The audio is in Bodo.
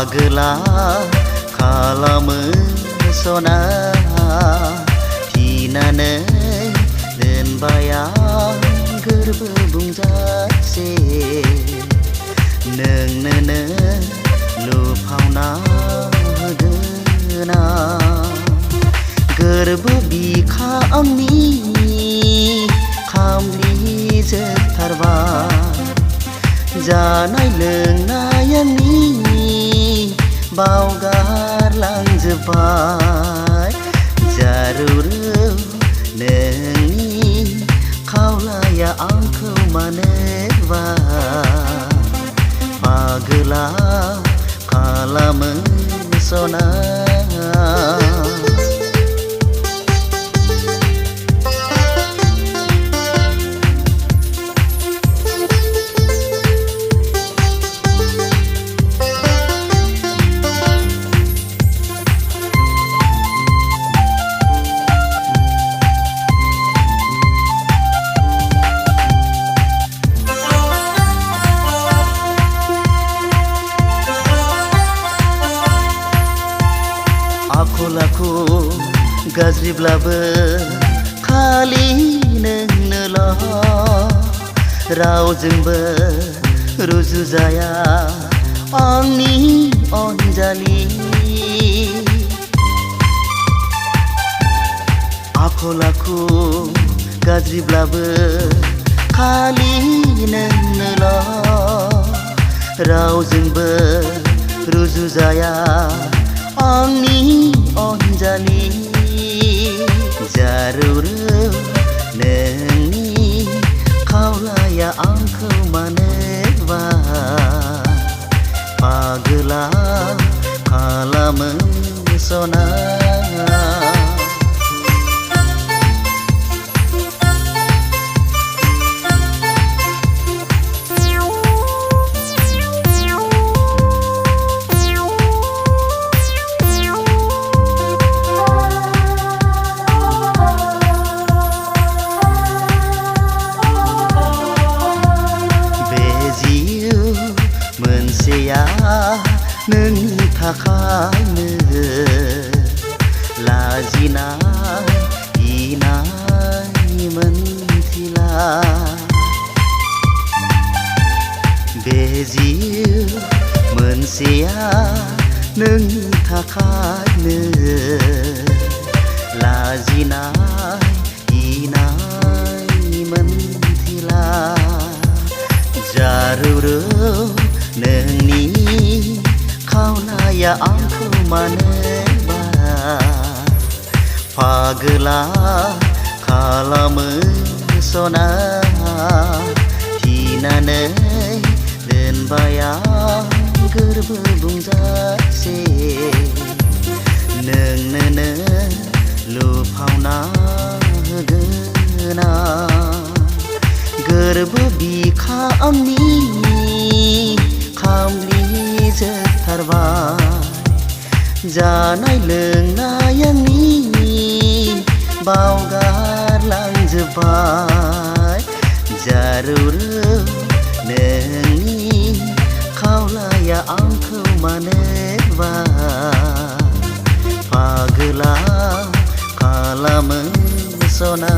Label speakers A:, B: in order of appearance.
A: फागोला खालामो सना फिनानै दोनबाय आं गोरबो बुंजासे नोंनोनो लुफावना होगोन आं गोरबो बिखा आंनि खामलि जोबथारबाय जानाय लोंनाय आंनि बावगारलांजोब्बाय जारुरु नोंनि खावलाया आंखौ मानोबा फागोला खालामो सना आखल आखु गाज्रिब्लाबो खालि नोंनोल' रावजोंबो रुजुजाया आंनि अनजालि आखल आखु गाज्रिब्लाबो खालि नोंनोल' रावजोंबो रुजुजाया आंनि अनजालि जारुरु नोंनि खावलाया आंखौ मानोबा फागोला खालामो सना मोनसेया नोंनि थाखायनो लाजिनाय गिनाय मोनथिला बे जिउ मोनसेया नोंनि थाखायनो लाजिनाय गिनाय मोनथिला जारुरु नोंनि खावलाया आंखौ मानोबा फागोला खालामो सना फिनानै दोनबाय आं गोरबो बुंजासे नोंनोनो लुफावना होगोन आं गोरबो बिखा आंनि खामलि जोबथारबाय जानाय लोंनाय आंनि बावगारलांजोब्बाय जारुरु नोंनि खावलाया आंखौ मानोबा फागोला खालामो सना